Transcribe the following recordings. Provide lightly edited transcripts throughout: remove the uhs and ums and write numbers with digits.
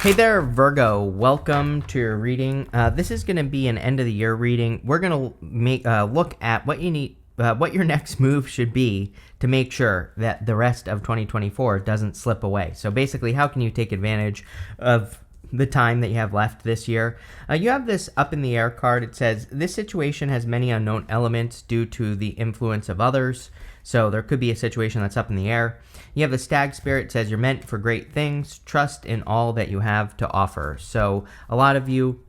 Hey there, Virgo. Welcome to your reading. This is going to be an end of the year reading. We're going to make look at what you need, what your next move should be to make sure that the rest of 2024 doesn't slip away. So basically, how can you take advantage of the time that you have left this year? You have this up in the air card. It says this situation has many unknown elements due to the influence of others. So there could be a situation that's up in the air. You have the stag spirit. It says you're meant for great things. Trust in all that you have to offer. So a lot of you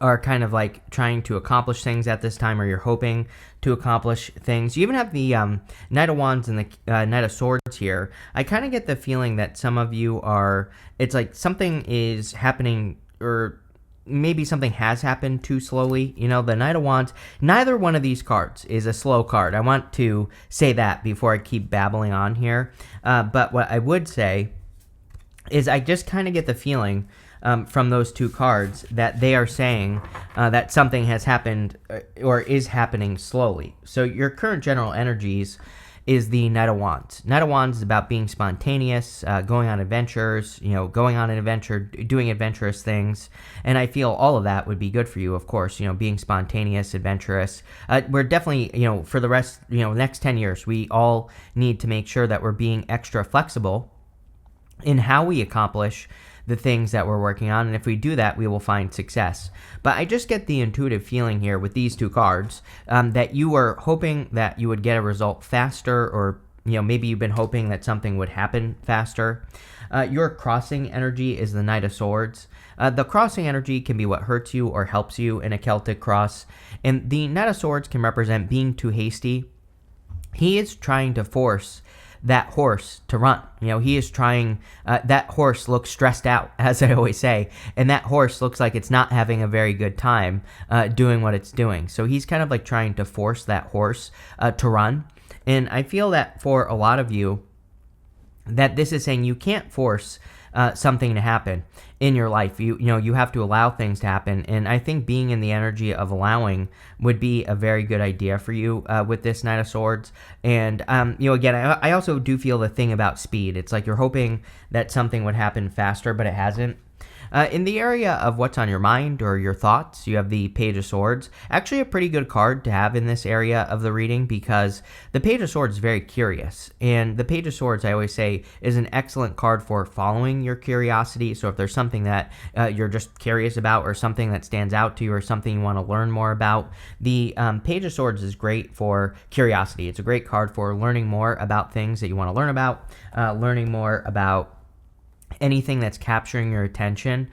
are kind of like trying to accomplish things at this time, or you're hoping to accomplish things. You even have the Knight of Wands and the Knight of Swords here. I kind of get the feeling that some of you are, it's like something is happening, or maybe something has happened too slowly. You know, the Knight of Wands, neither one of these cards is a slow card. I want to say that before I keep babbling on here. But what I would say is I just kind of get the feeling from those two cards that they are saying that something has happened or is happening slowly. So your current general energies is the Knight of Wands. Knight of Wands is about being spontaneous, going on adventures, going on an adventure, doing adventurous things. And I feel all of that would be good for you, of course, being spontaneous, adventurous. We're definitely, for the rest, next 10 years, we all need to make sure that we're being extra flexible in how we accomplish the things that we're working on, and if we do that, we will find success. But I just get the intuitive feeling here with these two cards that you were hoping that you would get a result faster, or maybe you've been hoping that something would happen faster. Your crossing energy is the Knight of Swords. The crossing energy can be what hurts you or helps you in a Celtic cross, and the Knight of Swords can represent being too hasty. He is trying to force that horse to run. He is trying, that horse looks stressed out, as I always say, and that horse looks like it's not having a very good time doing what it's doing. So he's kind of like trying to force that horse to run. And I feel that for a lot of you, that this is saying you can't force something to happen in your life. You have to allow things to happen, and I think being in the energy of allowing would be a very good idea for you with this Knight of Swords. And again, I also do feel the thing about speed. It's like you're hoping that something would happen faster, but it hasn't. In the area of what's on your mind or your thoughts, you have the Page of Swords. Actually a pretty good card to have in this area of the reading, because the Page of Swords is very curious. And the Page of Swords, I always say, is an excellent card for following your curiosity. So if there's something that you're just curious about, or something that stands out to you, or something you want to learn more about, the Page of Swords is great for curiosity. It's a great card for learning more about things that you want to learn about, learning more about anything that's capturing your attention.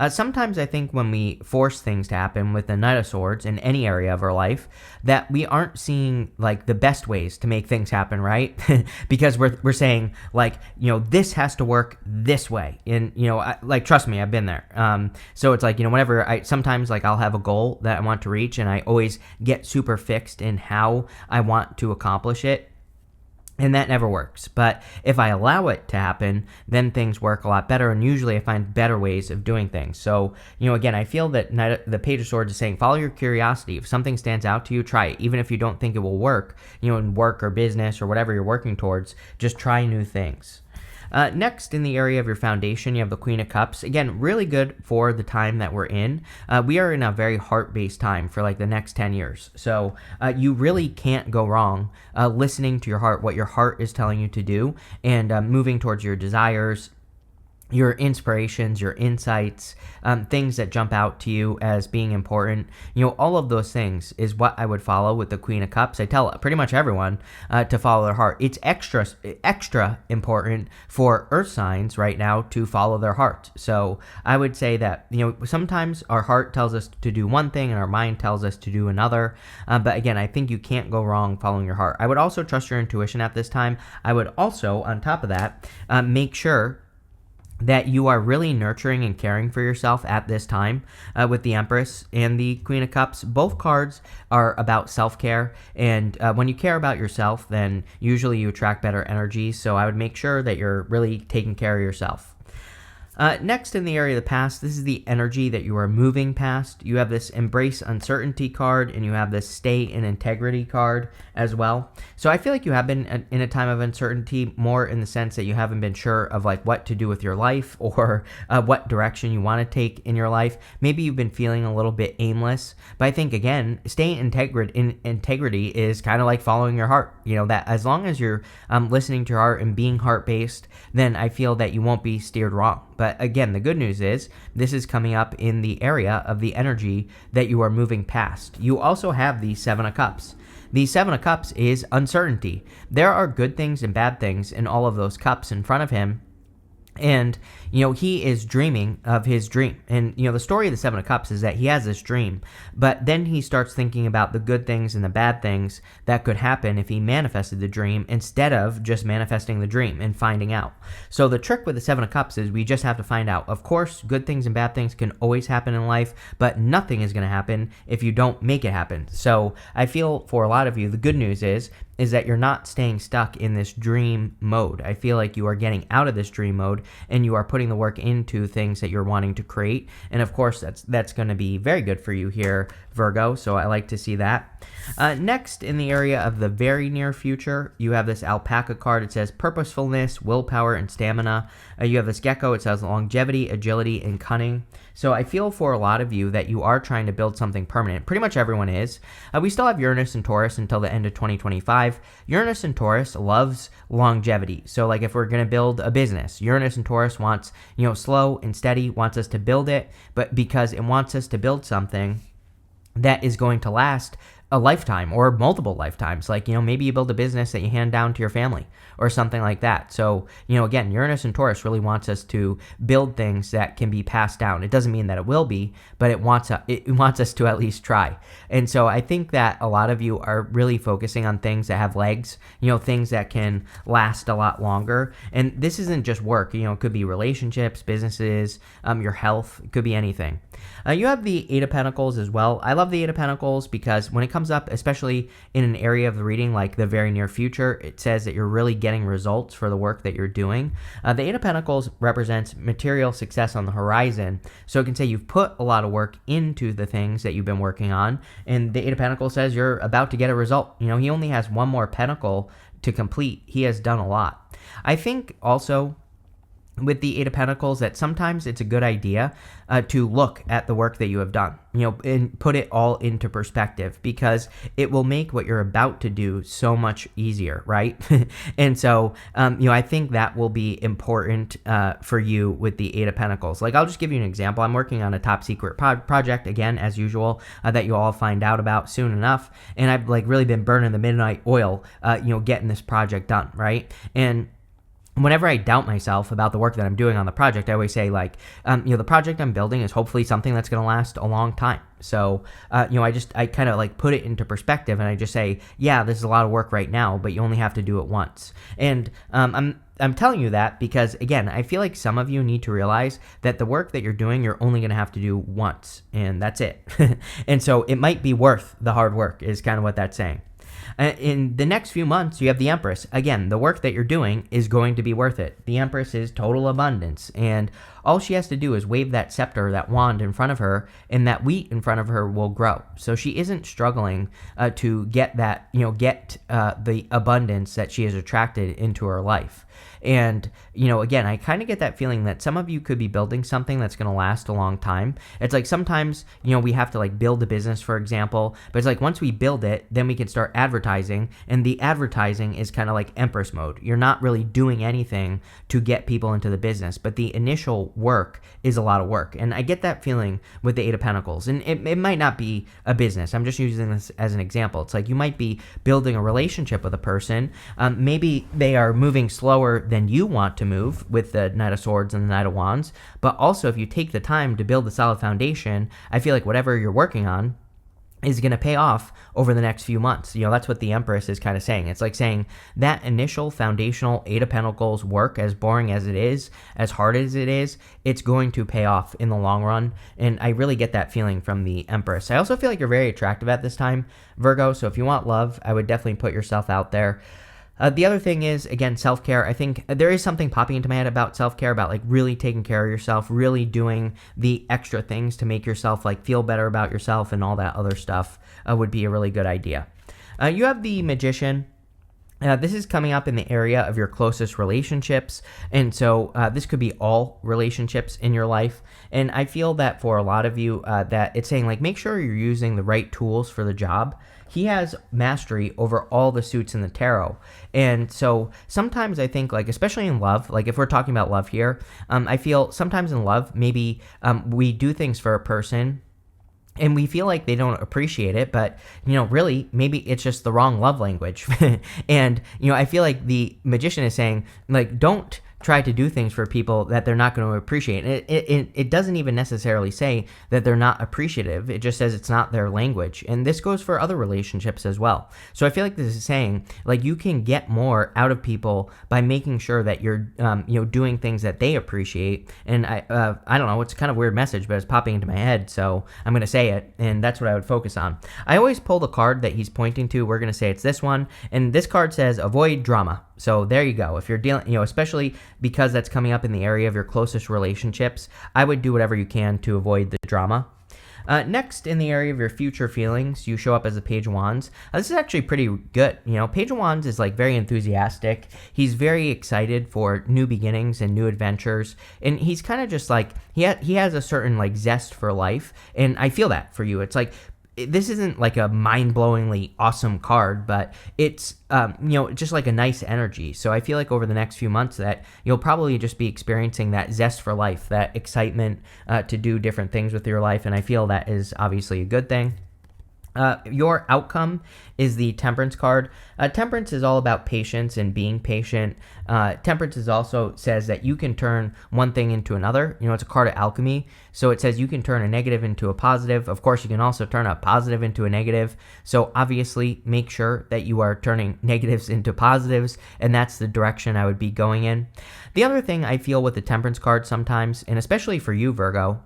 Sometimes I think when we force things to happen with the Knight of Swords in any area of our life, that we aren't seeing like the best ways to make things happen, right? Because we're saying like, this has to work this way. And, trust me, I've been there. So it's like, whenever sometimes like I'll have a goal that I want to reach, and I always get super fixed in how I want to accomplish it. And that never works. But if I allow it to happen, then things work a lot better. And usually I find better ways of doing things. So, again, I feel that the Page of Swords is saying, follow your curiosity. If something stands out to you, try it. Even if you don't think it will work, in work or business or whatever you're working towards, just try new things. Next, in the area of your foundation, you have the Queen of Cups. Again, really good for the time that we're in. We are in a very heart-based time for like the next 10 years. So you really can't go wrong listening to your heart, what your heart is telling you to do, and moving towards your desires, your inspirations, your insights, things that jump out to you as being important. All of those things is what I would follow with the Queen of Cups. I tell pretty much everyone to follow their heart. It's extra important for earth signs right now to follow their heart. So I would say that, sometimes our heart tells us to do one thing and our mind tells us to do another. But again, I think you can't go wrong following your heart. I would also trust your intuition at this time. I would also, on top of that, make sure that you are really nurturing and caring for yourself at this time with the Empress and the Queen of Cups. Both cards are about self-care, and when you care about yourself, then usually you attract better energy. So I would make sure that you're really taking care of yourself. Next, in the area of the past, this is the energy that you are moving past. You have this embrace uncertainty card, and you have this stay in integrity card as well. So I feel like you have been in a time of uncertainty, more in the sense that you haven't been sure of like what to do with your life, or what direction you want to take in your life. Maybe you've been feeling a little bit aimless, but I think again, staying in integrity is kind of like following your heart. You know, that as long as you're listening to your heart and being heart-based, then I feel that you won't be steered wrong. But again, the good news is this is coming up in the area of the energy that you are moving past. You also have the Seven of Cups. The Seven of Cups is uncertainty. There are good things and bad things in all of those cups in front of him. And, you know, he is dreaming of his dream. And, you know, the story of the Seven of Cups is that he has this dream, but then he starts thinking about the good things and the bad things that could happen if he manifested the dream instead of just manifesting the dream and finding out. So the trick with the Seven of Cups is we just have to find out. Of course, good things and bad things can always happen in life, but nothing is going to happen if you don't make it happen. So I feel for a lot of you, the good news is that you're not staying stuck in this dream mode. I feel like you are getting out of this dream mode and you are putting the work into things that you're wanting to create. And of course, that's going to be very good for you here, Virgo. So I like to see that. Next, in the area of the very near future, you have this alpaca card. It says purposefulness, willpower, and stamina. You have this gecko. It says longevity, agility, and cunning. So I feel for a lot of you that you are trying to build something permanent. Pretty much everyone is. We still have Uranus and Taurus until the end of 2025. Uranus and Taurus loves longevity. So like if we're going to build a business, Uranus and Taurus wants, you know, slow and steady, wants us to build it, but because it wants us to build something that is going to last a lifetime or multiple lifetimes. Like, you know, maybe you build a business that you hand down to your family or something like that. So, you know, again, Uranus and Taurus really wants us to build things that can be passed down. It doesn't mean that it will be, but it wants us to at least try. And so I think that a lot of you are really focusing on things that have legs, you know, things that can last a lot longer. And this isn't just work, you know, it could be relationships, businesses, your health, it could be anything. You have the Eight of Pentacles as well. I love the Eight of Pentacles because when it comes up, especially in an area of the reading like the very near future, it says that you're really getting results for the work that you're doing. The Eight of Pentacles represents material success on the horizon. So it can say you've put a lot of work into the things that you've been working on. And the Eight of Pentacles says you're about to get a result. You know, he only has one more pentacle to complete. He has done a lot. I think also with the Eight of Pentacles that sometimes it's a good idea to look at the work that you have done, you know, and put it all into perspective, because it will make what you're about to do so much easier, right? And so, you know, I think that will be important for you with the Eight of Pentacles. Like, I'll just give you an example. I'm working on a top secret project, again, as usual, that you'll all find out about soon enough. And I've like really been burning the midnight oil, you know, getting this project done, right? And whenever I doubt myself about the work that I'm doing on the project, I always say, like, you know, the project I'm building is hopefully something that's going to last a long time. So, you know, I kind of like put it into perspective and I just say, yeah, this is a lot of work right now, but you only have to do it once. And I'm telling you that because, again, I feel like some of you need to realize that the work that you're doing, you're only going to have to do once, and that's it. And so it might be worth the hard work is kind of what that's saying. In the next few months, you have the Empress. Again, the work that you're doing is going to be worth it. The Empress is total abundance, and all she has to do is wave that scepter, that wand in front of her, and that wheat in front of her will grow. So she isn't struggling to get that, you know, the abundance that she has attracted into her life. And, you know, again, I kind of get that feeling that some of you could be building something that's going to last a long time. It's like sometimes, you know, we have to like build a business, for example, but it's like once we build it, then we can start advertising, and the advertising is kind of like Empress mode. You're not really doing anything to get people into the business, but the initial work is a lot of work. And I get that feeling with the Eight of Pentacles. And it might not be a business. I'm just using this as an example. It's like you might be building a relationship with a person. Maybe they are moving slower than you want to move with the Knight of Swords and the Knight of Wands. But also, if you take the time to build a solid foundation, I feel like whatever you're working on is going to pay off over the next few months. You know, that's what the Empress is kind of saying. It's like saying that initial foundational Eight of Pentacles work, as boring as it is, as hard as it is, it's going to pay off in the long run. And I really get that feeling from the Empress. I also feel like you're very attractive at this time, Virgo. So if you want love, I would definitely put yourself out there. The other thing is, again, self-care. I think there is something popping into my head about self-care, about like really taking care of yourself, really doing the extra things to make yourself like feel better about yourself, and all that other stuff would be a really good idea. You have the Magician. This is coming up in the area of your closest relationships, and so this could be all relationships in your life. And I feel that for a lot of you, that it's saying like make sure you're using the right tools for the job. He has mastery over all the suits in the tarot, and so sometimes I think like, especially in love, like if we're talking about love here, I feel sometimes in love maybe we do things for a person and we feel like they don't appreciate it, but really maybe it's just the wrong love language. And I feel like the Magician is saying like, don't try to do things for people that they're not going to appreciate. It doesn't even necessarily say that they're not appreciative. It just says it's not their language. And this goes for other relationships as well. So I feel like this is saying like you can get more out of people by making sure that you're doing things that they appreciate. And I don't know, it's kind of a weird message, but it's popping into my head, so I'm going to say it, and that's what I would focus on. I always pull the card that he's pointing to. We're going to say it's this one, and this card says avoid drama. So there you go. If you're dealing, especially because that's coming up in the area of your closest relationships, I would do whatever you can to avoid the drama. Next, in the area of your future feelings, you show up as a Page of Wands. This is actually pretty good. Page of Wands is like very enthusiastic. He's very excited for new beginnings and new adventures, and he's kind of just like he has a certain like zest for life, and I feel that for you. It's like, this isn't like a mind-blowingly awesome card, but it's just like a nice energy. So I feel like over the next few months that you'll probably just be experiencing that zest for life, that excitement to do different things with your life, and I feel that is obviously a good thing. Your outcome is the Temperance card. Temperance is all about patience and being patient. Temperance is also says that you can turn one thing into another. It's a card of alchemy. So it says you can turn a negative into a positive. Of course, you can also turn a positive into a negative. So obviously, make sure that you are turning negatives into positives, and that's the direction I would be going in. The other thing I feel with the Temperance card sometimes, and especially for you, Virgo,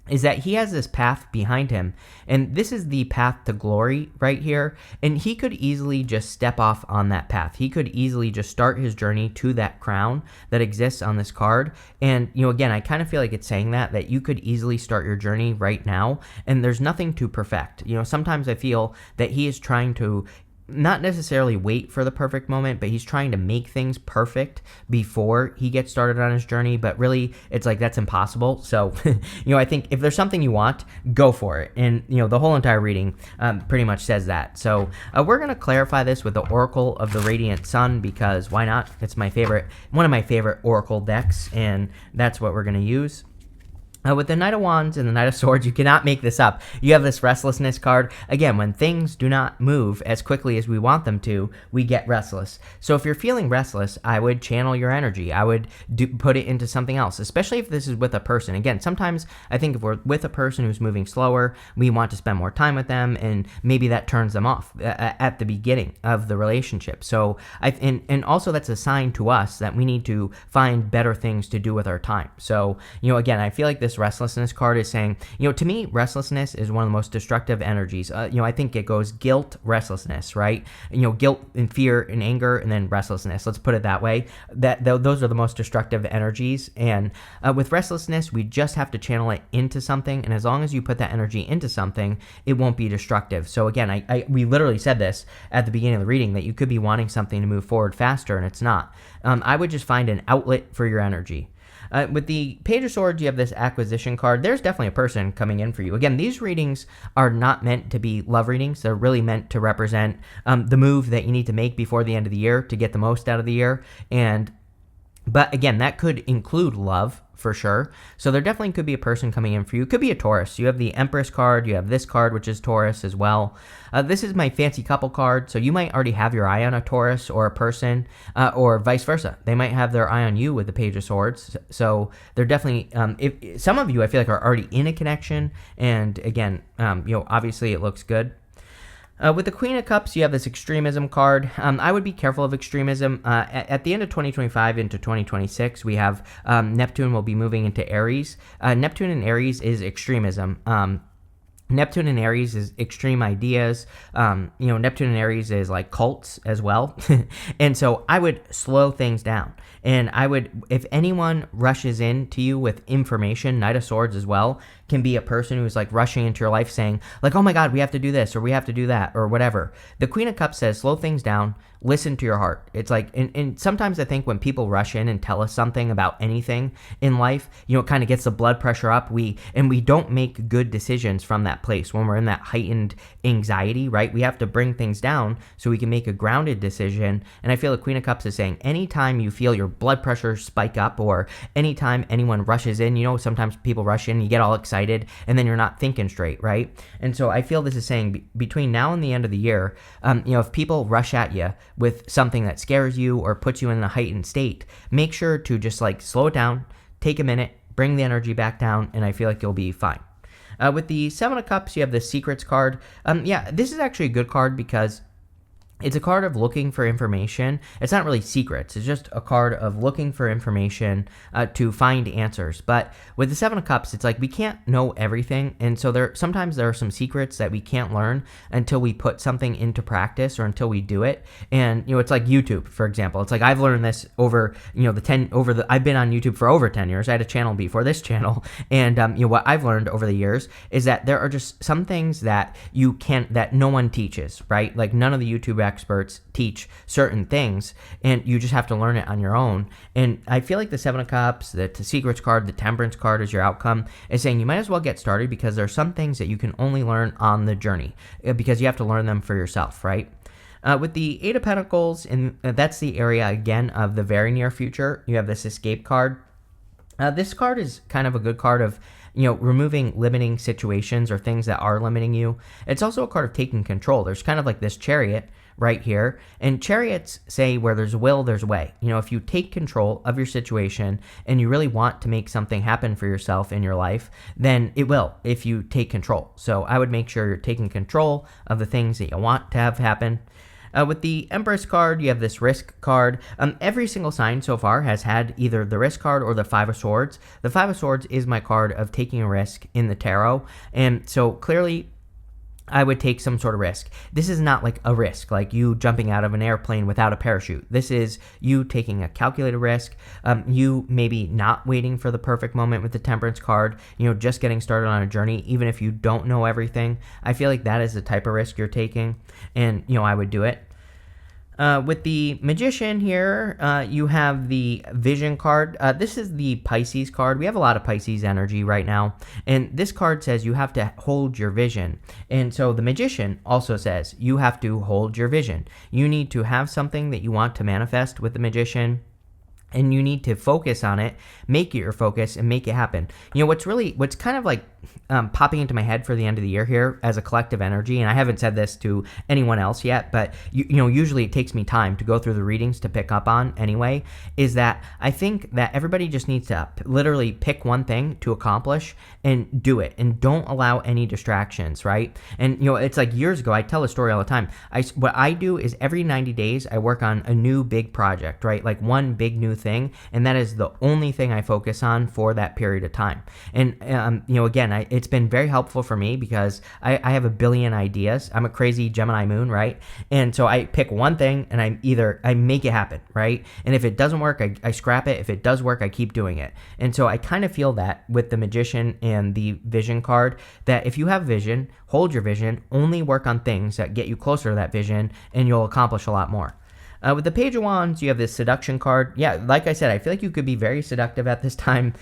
is that he has this path behind him, and this is the path to glory right here, and he could easily just step off on that path. He could easily just start his journey to that crown that exists on this card, and again, I kind of feel like it's saying that you could easily start your journey right now, and there's nothing to perfect. Sometimes I feel that he is trying to not necessarily wait for the perfect moment, but he's trying to make things perfect before he gets started on his journey. But really, it's like that's impossible. So, I think if there's something you want, go for it. And, the whole entire reading pretty much says that. So we're going to clarify this with the Oracle of the Radiant Sun, because why not? It's one of my favorite Oracle decks, and that's what we're going to use. With the Knight of Wands and the Knight of Swords, you cannot make this up. You have this restlessness card. Again, when things do not move as quickly as we want them to, we get restless. So if you're feeling restless, I would channel your energy. I would put it into something else, especially if this is with a person. Again, sometimes I think if we're with a person who's moving slower, we want to spend more time with them, and maybe that turns them off at the beginning of the relationship. So and also that's a sign to us that we need to find better things to do with our time. So, again, I feel like this restlessness card is saying, to me, restlessness is one of the most destructive energies. I think it goes guilt, restlessness, right? Guilt and fear and anger, and then restlessness. Let's put it that way. Those are the most destructive energies. And with restlessness, we just have to channel it into something. And as long as you put that energy into something, it won't be destructive. So again, we literally said this at the beginning of the reading, that you could be wanting something to move forward faster, and it's not. I would just find an outlet for your energy. With the Page of Swords, you have this acquisition card. There's definitely a person coming in for you. Again, these readings are not meant to be love readings. They're really meant to represent the move that you need to make before the end of the year to get the most out of the year. But again, that could include love for sure. So there definitely could be a person coming in for you. It could be a Taurus. You have the Empress card. You have this card, which is Taurus as well. This is my fancy couple card. So you might already have your eye on a Taurus or a person, or vice versa. They might have their eye on you with the Page of Swords. So they're definitely, if some of you I feel like are already in a connection. And again, obviously it looks good. With the Queen of Cups, you have this extremism card. I would be careful of extremism. At the end of 2025 into 2026, we have Neptune will be moving into Aries. Neptune in Aries is extremism. Neptune in Aries is extreme ideas. Neptune in Aries is like cults as well. And so I would slow things down. And I would, if anyone rushes into you with information, Knight of Swords as well, can be a person who's like rushing into your life saying, like, oh my God, we have to do this or we have to do that or whatever. The Queen of Cups says, slow things down, listen to your heart. It's like, and sometimes I think when people rush in and tell us something about anything in life, it kind of gets the blood pressure up. We don't make good decisions from that place when we're in that heightened anxiety, right? We have to bring things down so we can make a grounded decision. And I feel the Queen of Cups is saying, anytime you feel your blood pressure spike up or anytime anyone rushes in, sometimes people rush in, you get all excited and then you're not thinking straight, right? And so I feel this is saying between now and the end of the year, if people rush at you with something that scares you or puts you in a heightened state, make sure to just like slow it down, take a minute, bring the energy back down, and I feel like you'll be fine. With the Seven of Cups, you have the Secrets card. This is actually a good card because it's a card of looking for information. It's not really secrets. It's just a card of looking for information to find answers. But with the Seven of Cups, it's like we can't know everything. And so sometimes there are some secrets that we can't learn until we put something into practice or until we do it. And, it's like YouTube, for example. It's like I've learned this over, I've been on YouTube for over 10 years. I had a channel before this channel. And, what I've learned over the years is that there are just some things that that no one teaches, right? Like none of the YouTube experts teach certain things and you just have to learn it on your own. And I feel like the Seven of Cups, the Secrets card, the Temperance card as your outcome is saying you might as well get started because there are some things that you can only learn on the journey because you have to learn them for yourself, right? With the Eight of Pentacles, and that's the area again of the very near future, you have this Escape card. This card is kind of a good card of removing limiting situations or things that are limiting you. It's also a card of taking control. There's kind of like this Chariot right here. And chariots say where there's a will, there's a way. If you take control of your situation and you really want to make something happen for yourself in your life, then it will if you take control. So I would make sure you're taking control of the things that you want to have happen. With the Empress card, you have this Risk card. Every single sign so far has had either the Risk card or the Five of Swords. The Five of Swords is my card of taking a risk in the tarot. And so clearly, I would take some sort of risk. This is not like a risk, like you jumping out of an airplane without a parachute. This is you taking a calculated risk, you maybe not waiting for the perfect moment with the Temperance card, just getting started on a journey, even if you don't know everything. I feel like that is the type of risk you're taking, and, I would do it. With the Magician here, you have the Vision card. This is the Pisces card. We have a lot of Pisces energy right now. And this card says you have to hold your vision. And so the Magician also says you have to hold your vision. You need to have something that you want to manifest with the Magician. And you need to focus on it, make it your focus, and make it happen. What's kind of like popping into my head for the end of the year here as a collective energy, and I haven't said this to anyone else yet, but usually it takes me time to go through the readings to pick up on anyway, is that I think that everybody just needs to literally pick one thing to accomplish and do it, and don't allow any distractions, right? And, it's like years ago, I tell a story all the time. What I do is every 90 days, I work on a new big project, right? Like one big new thing, and that is the only thing I focus on for that period of time. And again, it's been very helpful for me because I have a billion ideas. I'm a crazy Gemini moon, right? And so I pick one thing and I make it happen, right? And if it doesn't work, I scrap it. If it does work, I keep doing it. And so I kind of feel that with the Magician and the Vision card, that if you have vision, hold your vision, only work on things that get you closer to that vision, and you'll accomplish a lot more. With the Page of Wands, you have this Seduction card. Yeah, like I said, I feel like you could be very seductive at this time,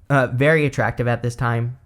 very attractive at this time.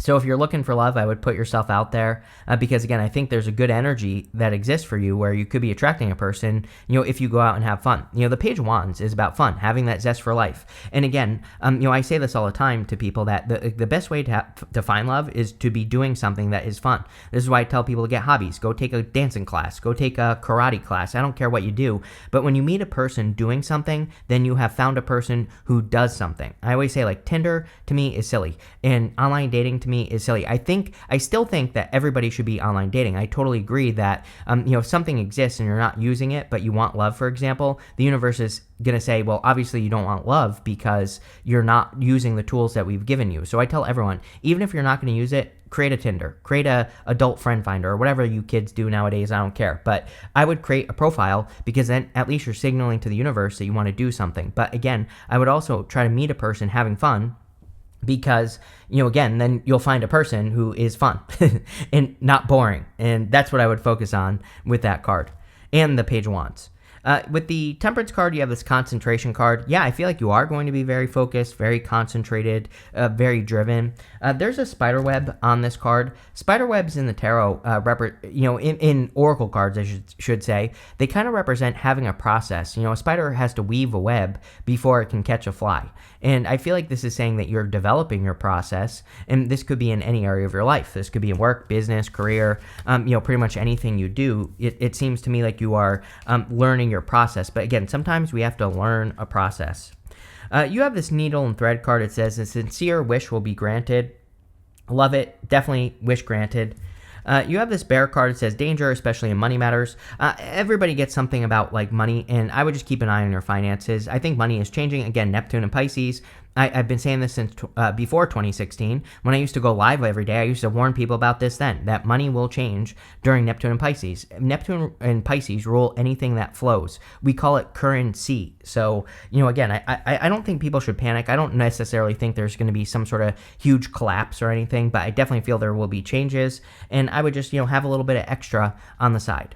So if you're looking for love, I would put yourself out there because, again, I think there's a good energy that exists for you where you could be attracting a person, if you go out and have fun. The Page of Wands is about fun, having that zest for life. And again, I say this all the time to people that the best way to find love is to be doing something that is fun. This is why I tell people to get hobbies. Go take a dancing class. Go take a karate class. I don't care what you do. But when you meet a person doing something, then you have found a person who does something. I always say, like, Tinder to me is silly. And online dating to to me is silly. I still think that everybody should be online dating. I totally agree that, if something exists and you're not using it, but you want love, for example, the universe is going to say, well, obviously you don't want love because you're not using the tools that we've given you. So I tell everyone, even if you're not going to use it, create a Tinder, create a adult friend finder, or whatever you kids do nowadays. I don't care. But I would create a profile, because then at least you're signaling to the universe that you want to do something. But again, I would also try to meet a person having fun, because, again, then you'll find a person who is fun and not boring. And that's what I would focus on with that card and the Page of Wands. With the Temperance card, you have this concentration card. Yeah, I feel like you are going to be very focused, very concentrated, very driven. There's a spider web on this card. Spider webs in the tarot, in oracle cards, I should say, they kind of represent having a process. A spider has to weave a web before it can catch a fly. And I feel like this is saying that you're developing your process, and this could be in any area of your life. This could be in work, business, career, pretty much anything you do. It seems to me like you are learning your process. But again, sometimes we have to learn a process. You have this needle and thread card. It says, a sincere wish will be granted. Love it. Definitely wish granted. You have this bear card. It says danger, especially in money matters. Everybody gets something about like money, and I would just keep an eye on your finances. I think money is changing. Again, Neptune and Pisces. I've been saying this since before 2016. When I used to go live every day, I used to warn people about this then, that money will change during Neptune and Pisces. Neptune and Pisces rule anything that flows. We call it currency. So, again, I don't think people should panic. I don't necessarily think there's going to be some sort of huge collapse or anything, but I definitely feel there will be changes, and I would just, have a little bit of extra on the side.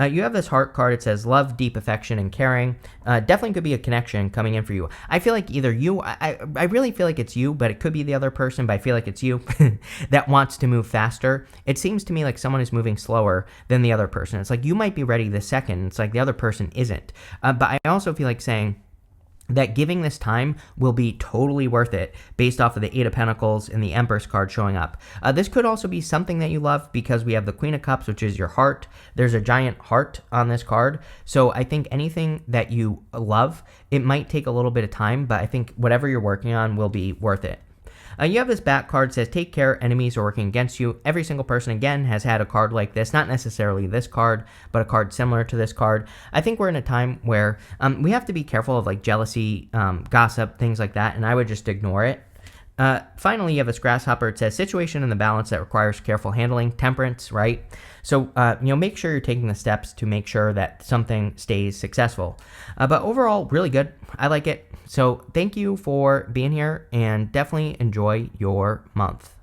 You have this heart card. It says love, deep affection, and caring. Definitely could be a connection coming in for you. I feel like either you, I really feel like it's you, but it could be the other person, but I feel like it's you that wants to move faster. It seems to me like someone is moving slower than the other person. It's like you might be ready this second. It's like the other person isn't. But I also feel like saying that giving this time will be totally worth it based off of the Eight of Pentacles and the Empress card showing up. This could also be something that you love, because we have the Queen of Cups, which is your heart. There's a giant heart on this card. So I think anything that you love, it might take a little bit of time, but I think whatever you're working on will be worth it. You have this back card. Says take care, enemies are working against you. Every single person, again, has had a card like this. Not necessarily this card, but a card similar to this card. I think we're in a time where we have to be careful of like jealousy, gossip, things like that, and I would just ignore it. Finally, you have this grasshopper. It says situation in the balance that requires careful handling. Temperance, right? So, make sure you're taking the steps to make sure that something stays successful. But overall, really good. I like it. So thank you for being here, and definitely enjoy your month.